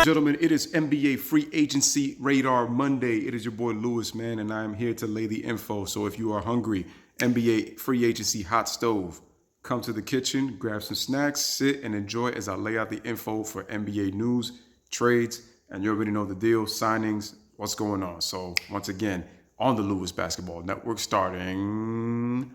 Gentlemen, it is NBA Free Agency Radar Monday. It is your boy Lewis, man, and I am here to lay the info. So if you are hungry, NBA Free Agency Hot Stove, come to the kitchen, grab some snacks, sit and enjoy as I lay out the info for NBA news, trades, and you already know the deal, signings, what's going on. So once again, on the Lewis Basketball Network, starting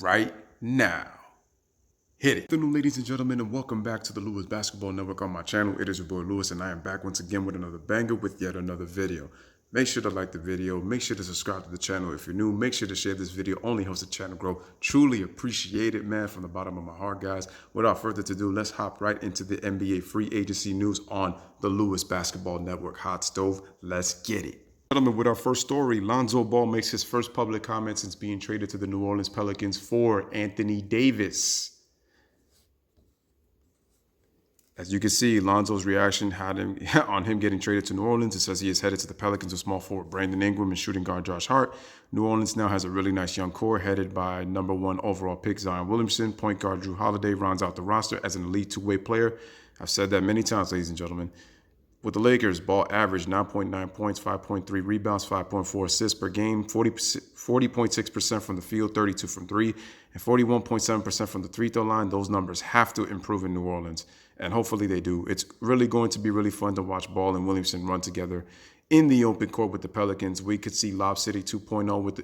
right now. Hit it. Good afternoon, ladies and gentlemen, and welcome back to the Lewis Basketball Network on my channel. It is your boy Lewis, and I am back once again with another banger with yet another video. Make sure to like the video. Make sure to subscribe to the channel if you're new. Make sure to share this video. Only helps the channel grow. Truly appreciate it, man, from the bottom of my heart, guys. Without further ado, let's hop right into the NBA free agency news on the Lewis Basketball Network Hot Stove. Let's get it. Gentlemen, with our first story, Lonzo Ball makes his first public comment since being traded to the New Orleans Pelicans for Anthony Davis. As you can see, Lonzo's reaction had him on him getting traded to New Orleans. It says he is headed to the Pelicans with small forward Brandon Ingram and shooting guard Josh Hart. New Orleans now has a really nice young core headed by #1 overall pick Zion Williamson. Point guard Drew Holiday rounds out the roster as an elite two-way player. I've said that many times, ladies and gentlemen. With the Lakers, Ball averaged 9.9 points, 5.3 rebounds, 5.4 assists per game, 40.6% from the field, 32 from three, and 41.7% from the free throw line. Those numbers have to improve in New Orleans, and hopefully they do. It's really going to be really fun to watch Ball and Williamson run together in the open court with the Pelicans. We could see Lob City 2.0 with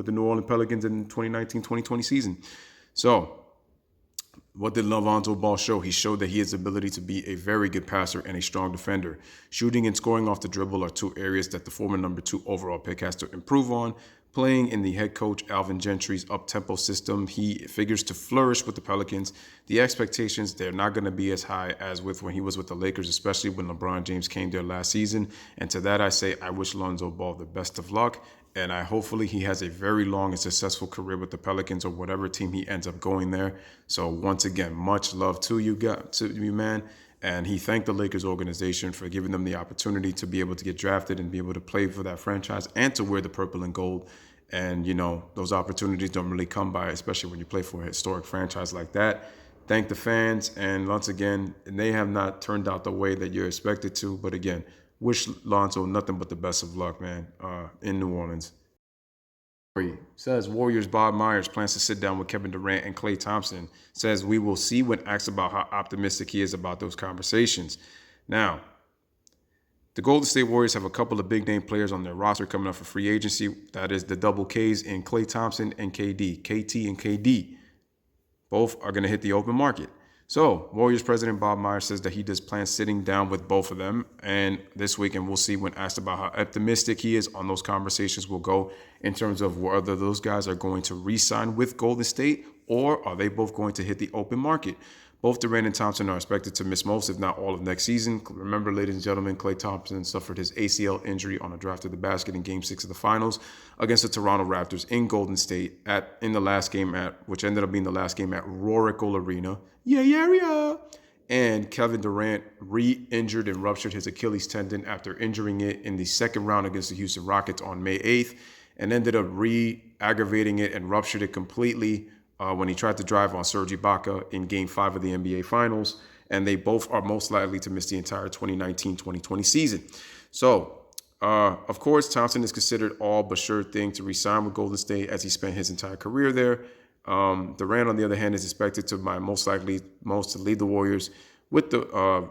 the New Orleans Pelicans in the 2019-2020 season. So, what did Lonzo Ball show? He showed that he has the ability to be a very good passer and a strong defender. Shooting and scoring off the dribble are two areas that the former #2 overall pick has to improve on. Playing in the head coach Alvin Gentry's up-tempo system, he figures to flourish with the Pelicans. The expectations, they're not going to be as high as with when he was with the Lakers, especially when LeBron James came there last season. And to that I say, I wish Lonzo Ball the best of luck. And hopefully he has a very long and successful career with the Pelicans or whatever team he ends up going there. So once again, much love to you, man. And he thanked the Lakers organization for giving them the opportunity to be able to get drafted and be able to play for that franchise and to wear the purple and gold. And, you know, those opportunities don't really come by, especially when you play for a historic franchise like that. Thank the fans. And once again, they have not turned out the way that you're expected to. But again, wish Lonzo nothing but the best of luck, man, in New Orleans. Says Warriors Bob Myers plans to sit down with Kevin Durant and Klay Thompson. Says we will see when asked about how optimistic he is about those conversations. Now, the Golden State Warriors have a couple of big-name players on their roster coming up for free agency. That is the double Ks in Klay Thompson and KD. KT and KD. Both are going to hit the open market. So, Warriors president Bob Myers says that he does plan sitting down with both of them and this week, and we'll see when asked about how optimistic he is on those conversations will go in terms of whether those guys are going to re-sign with Golden State or are they both going to hit the open market. Both Durant and Thompson are expected to miss most, if not all, of next season. Remember, ladies and gentlemen, Klay Thompson suffered his ACL injury on a drive to the basket in Game 6 of the Finals against the Toronto Raptors in Golden State which ended up being the last game at Oracle Arena. Yeah. And Kevin Durant re-injured and ruptured his Achilles tendon after injuring it in the second round against the Houston Rockets on May 8th and ended up re-aggravating it and ruptured it completely when he tried to drive on Serge Ibaka in Game 5 of the NBA Finals, and they both are most likely to miss the entire 2019-2020 season. So, of course, Thompson is considered all but sure thing to re-sign with Golden State as he spent his entire career there. Durant, on the other hand, is expected to lead the Warriors with the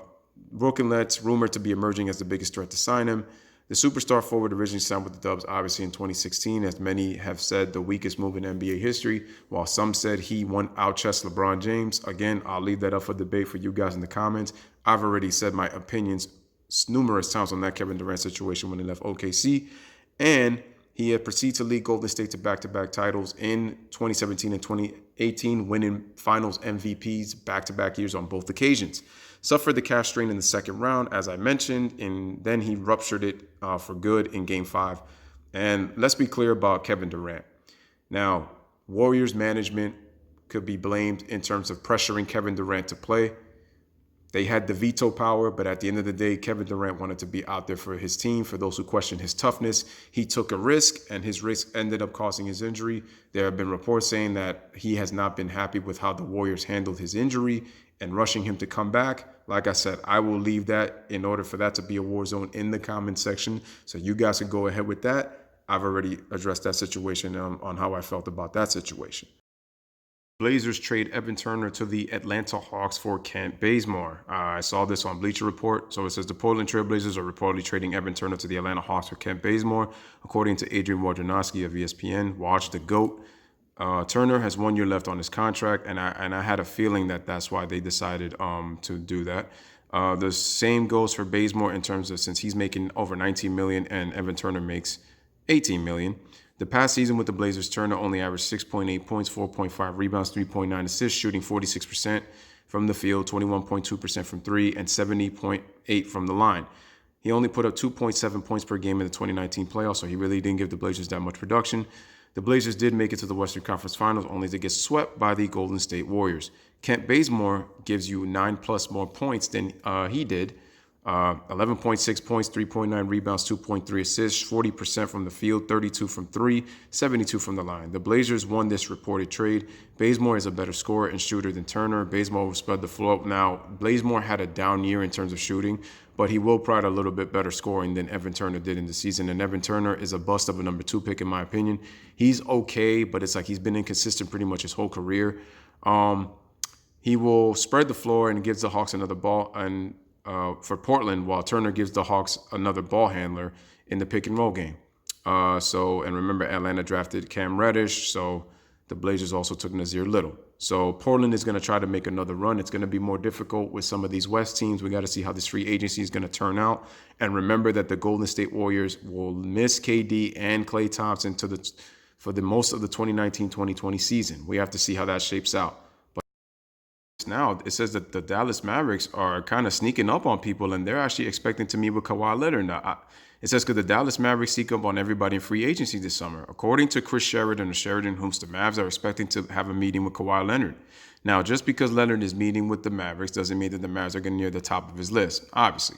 Brooklyn Nets rumored to be emerging as the biggest threat to sign him. The superstar forward originally signed with the Dubs, obviously in 2016, as many have said the weakest move in NBA history, while some said he out-chessed LeBron James. Again, I'll leave that up for debate for you guys in the comments. I've already said my opinions numerous times on that Kevin Durant situation when he left OKC, and he had proceeded to lead Golden State to back-to-back titles in 2017 and 2018, winning Finals MVPs back-to-back years on both occasions. Suffered the calf strain in the second round, as I mentioned, and then he ruptured it for good in Game 5. And let's be clear about Kevin Durant. Now, Warriors management could be blamed in terms of pressuring Kevin Durant to play. They had the veto power, but at the end of the day, Kevin Durant wanted to be out there for his team. For those who question his toughness, he took a risk, and his risk ended up causing his injury. There have been reports saying that he has not been happy with how the Warriors handled his injury and rushing him to come back. like I said, I will leave that in order for that to be a war zone in the comment section. So you guys can go ahead with that. I've already addressed that situation on how I felt about that situation. Blazers trade Evan Turner to the Atlanta Hawks for Kent Bazemore. I saw this on Bleacher Report. So it says the Portland Trail Blazers are reportedly trading Evan Turner to the Atlanta Hawks for Kent Bazemore. According to Adrian Wojnarowski of ESPN, watch the GOAT. Turner has 1 year left on his contract, and I had a feeling that that's why they decided to do that. The same goes for Bazemore in terms of, since he's making over $19 million and Evan Turner makes $18 million. The past season with the Blazers, Turner only averaged 6.8 points, 4.5 rebounds, 3.9 assists, shooting 46% from the field, 21.2% from three, and 70.8 from the line. He only put up 2.7 points per game in the 2019 playoffs, so he really didn't give the Blazers that much production. The Blazers did make it to the Western Conference Finals, only to get swept by the Golden State Warriors. Kent Bazemore gives you 9+ more points than he did. 11.6 points, 3.9 rebounds, 2.3 assists, 40% from the field, 32 from three, 72 from the line. The Blazers won this reported trade. Bazemore is a better scorer and shooter than Turner. Bazemore will spread the floor. Now, Bazemore had a down year in terms of shooting, but he will provide a little bit better scoring than Evan Turner did in the season. And Evan Turner is a bust of a number 2 pick, in my opinion. He's okay, but it's like he's been inconsistent pretty much his whole career. He will spread the floor and gives the Hawks another ball and for Portland, while Turner gives the Hawks another ball handler in the pick and roll game. And remember, Atlanta drafted Cam Reddish, so the Blazers also took Nasir Little. So Portland is going to try to make another run. It's going to be more difficult with some of these West teams. We got to see how this free agency is going to turn out. And remember that the Golden State Warriors will miss KD and Klay Thompson for the most of the 2019-2020 season. We have to see how that shapes out. Now, it says that the Dallas Mavericks are kind of sneaking up on people, and they're actually expecting to meet with Kawhi Leonard. Now, it says, could the Dallas Mavericks sneak up on everybody in free agency this summer? According to Chris Sheridan of Sheridan Hoops, the Mavs are expecting to have a meeting with Kawhi Leonard. Now, just because Leonard is meeting with the Mavericks doesn't mean that the Mavs are getting near the top of his list, obviously.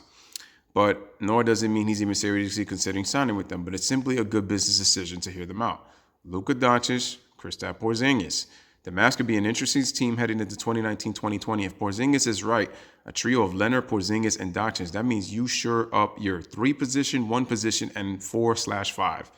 But nor does it mean he's even seriously considering signing with them. But it's simply a good business decision to hear them out. Luka Doncic, Kristaps Porzingis. The Mavs could be an interesting team heading into 2019-2020. If Porzingis is right, a trio of Leonard, Porzingis, and Doncic, that means you shore up your 3 position, 1 position, and 4/5.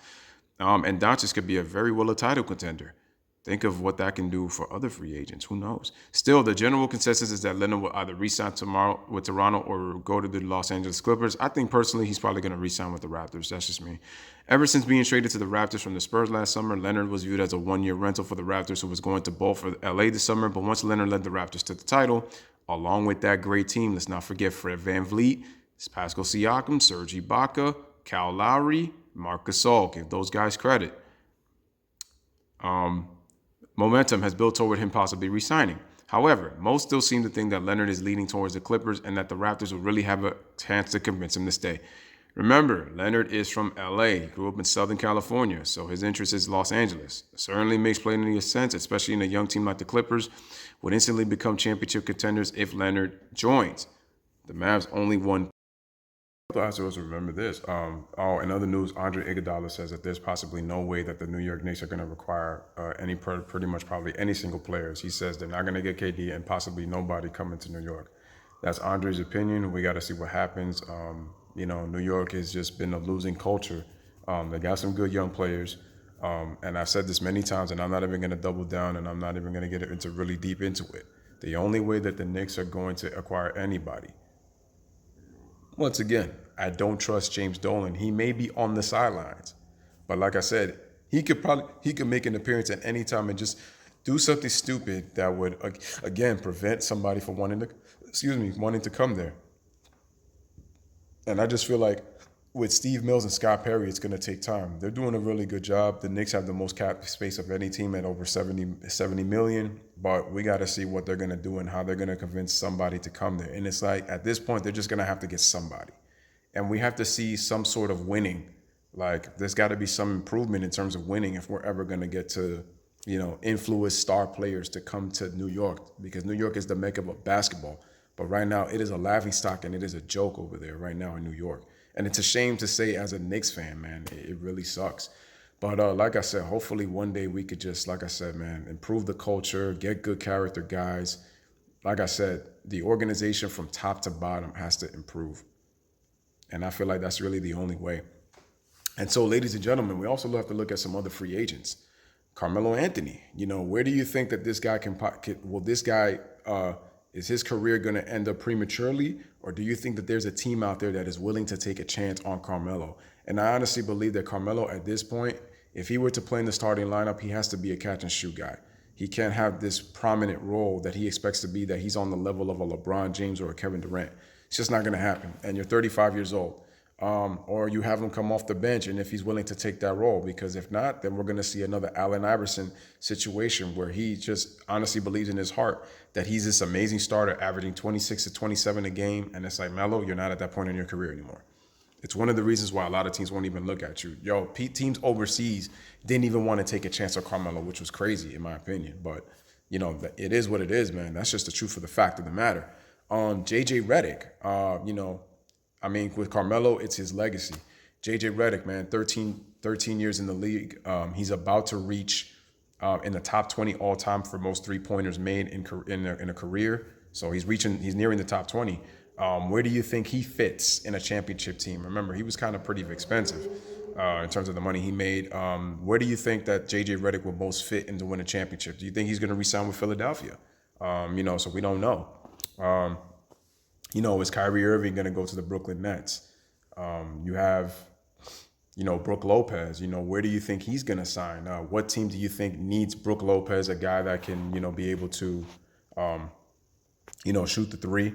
And Doncic could be a very well a title contender. Think of what that can do for other free agents. Who knows? Still, the general consensus is that Leonard will either re-sign tomorrow with Toronto or go to the Los Angeles Clippers. I think personally he's probably going to re-sign with the Raptors. That's just me. Ever since being traded to the Raptors from the Spurs last summer, Leonard was viewed as a 1-year rental for the Raptors, who was going to bowl for LA this summer. But once Leonard led the Raptors to the title, along with that great team, let's not forget Fred VanVleet, Pascal Siakam, Serge Ibaka, Kyle Lowry, Marc Gasol. Give those guys credit. Momentum has built toward him possibly re-signing. However, most still seem to think that Leonard is leaning towards the Clippers and that the Raptors will really have a chance to convince him to stay. Remember, Leonard is from LA, he grew up in Southern California, so his interest is Los Angeles. It certainly makes plenty of sense, especially in a young team like the Clippers, would instantly become championship contenders if Leonard joins. The Mavs only won. I also remember this. In other news, Andre Iguodala says that there's possibly no way that the New York Knicks are going to require pretty much probably any single players. He says they're not going to get KD and possibly nobody coming to New York. That's Andre's opinion. We got to see what happens. New York has just been a losing culture. They got some good young players. And I've said this many times, and I'm not even going to double down, and I'm not even going to get into really deep into it. The only way that the Knicks are going to acquire anybody, once again, I don't trust James Dolan. He may be on the sidelines, but like I said, he could make an appearance at any time and just do something stupid that would again prevent somebody from wanting to come there. And I just feel like with Steve Mills and Scott Perry, it's going to take time. They're doing a really good job. The Knicks have the most cap space of any team at over 70 million. But we got to see what they're going to do and how they're going to convince somebody to come there. And it's like, at this point, they're just going to have to get somebody. And we have to see some sort of winning. Like, there's got to be some improvement in terms of winning if we're ever going to get to, influence star players to come to New York. Because New York is the mecca of basketball. But right now, it is a laughingstock and it is a joke over there right now in New York. And it's a shame to say as a Knicks fan, man, it really sucks. But like I said, hopefully one day we could just, like I said, man, improve the culture, get good character guys, like I said, the organization from top to bottom has to improve. And I feel like that's really the only way. And so, ladies and gentlemen, we also have to look at some other free agents. Carmelo Anthony, where do you think that this guy is his career going to end up prematurely? Or do you think that there's a team out there that is willing to take a chance on Carmelo? And I honestly believe that Carmelo at this point, if he were to play in the starting lineup, he has to be a catch and shoot guy. He can't have this prominent role that he expects to be, that he's on the level of a LeBron James or a Kevin Durant. It's just not going to happen. And you're 35 years old. Or you have him come off the bench, and if he's willing to take that role, because if not, then we're going to see another Allen Iverson situation where he just honestly believes in his heart that he's this amazing starter averaging 26 to 27 a game. And it's like, Melo, you're not at that point in your career anymore. It's one of the reasons why a lot of teams won't even look at you. Teams overseas didn't even want to take a chance on Carmelo, which was crazy in my opinion. But, it is what it is, man. That's just the truth of the fact of the matter. JJ Redick, with Carmelo, it's his legacy. JJ Redick, man, 13 years in the league. He's about to reach in the top 20 all time for most 3-pointers made in a career. So he's nearing the top 20. Where do you think he fits in a championship team? Remember, he was kind of pretty expensive in terms of the money he made. Where do you think that JJ Redick will most fit in to win a championship? Do you think he's going to re-sign with Philadelphia? So we don't know. Is Kyrie Irving going to go to the Brooklyn Nets? You have, Brook Lopez. Where do you think he's going to sign? What team do you think needs Brook Lopez, a guy that can, be able to, shoot the three?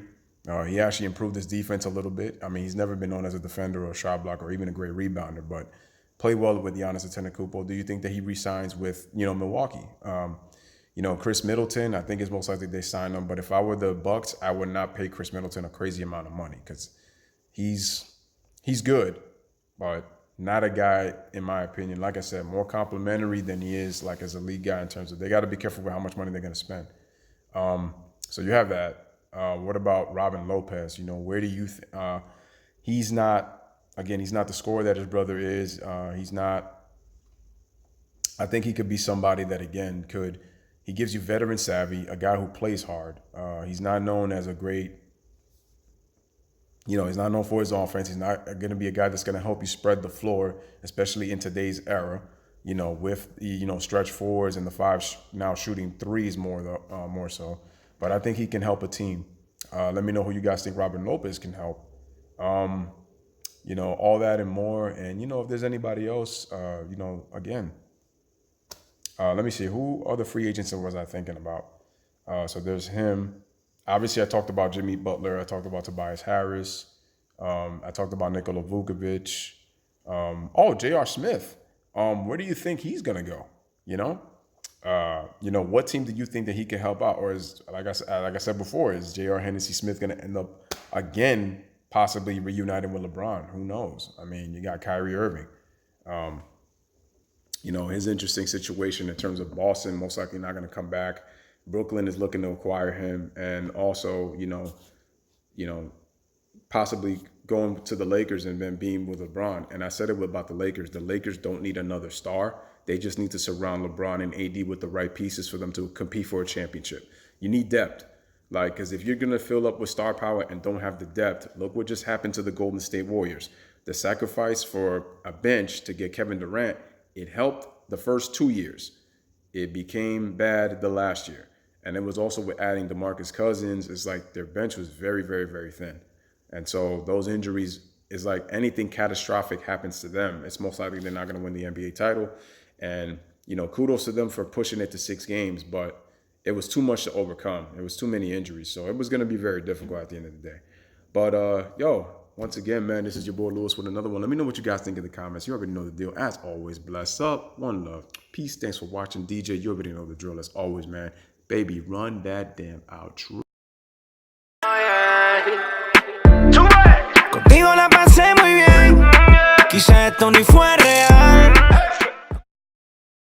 He actually improved his defense a little bit. He's never been known as a defender or a shot blocker or even a great rebounder, but played well with Giannis Antetokounmpo. Do you think that he re-signs with, Milwaukee? Chris Middleton, I think it's most likely they sign him. But if I were the Bucks, I would not pay Chris Middleton a crazy amount of money because he's good, but not a guy, in my opinion, like I said, more complimentary than he is like as a league guy in terms of they got to be careful with how much money they're going to spend. So you have that. What about Robin Lopez? Where do you he's not the scorer that his brother is. He's not. I think he could be somebody that, again, he gives you veteran savvy, a guy who plays hard. He's not known as a great, he's not known for his offense. He's not going to be a guy that's going to help you spread the floor, especially in today's era, with the, stretch fours and the five now shooting threes more so. But I think he can help a team. Let me know who you guys think Robin Lopez can help. All that and more. And, if there's anybody else, again, let me see. Who are the free agents that was I thinking about? So there's him. Obviously, I talked about Jimmy Butler. I talked about Tobias Harris. I talked about Nikola Vukovic. J.R. Smith. Where do you think he's going to go? What team do you think that he can help out? Or is, like I said before, is J.R. Hennessy Smith going to end up again possibly reuniting with LeBron? Who knows? You got Kyrie Irving. His interesting situation in terms of Boston, most likely not going to come back. Brooklyn is looking to acquire him, and also, possibly going to the Lakers and then being with LeBron. And I said it about the Lakers. The Lakers don't need another star. They just need to surround LeBron and AD with the right pieces for them to compete for a championship. You need depth. Because if you're going to fill up with star power and don't have the depth, look what just happened to the Golden State Warriors. The sacrifice for a bench to get Kevin Durant, it helped the first 2 years. It became bad the last year. And it was also with adding DeMarcus Cousins. It's like their bench was very, very, very thin. And so those injuries is like anything catastrophic happens to them, it's most likely they're not going to win the NBA title. And, kudos to them for pushing it to 6 games, but it was too much to overcome. It was too many injuries. So it was going to be very difficult at the end of the day. But, once again, man, this is your boy Lewis with another one. Let me know what you guys think in the comments. You already know the deal. As always, bless up. One love. Peace. Thanks for watching, DJ. You already know the drill. As always, man. Baby, run that damn outro. Contigo la pasé muy bien. Quizás esto ni fuera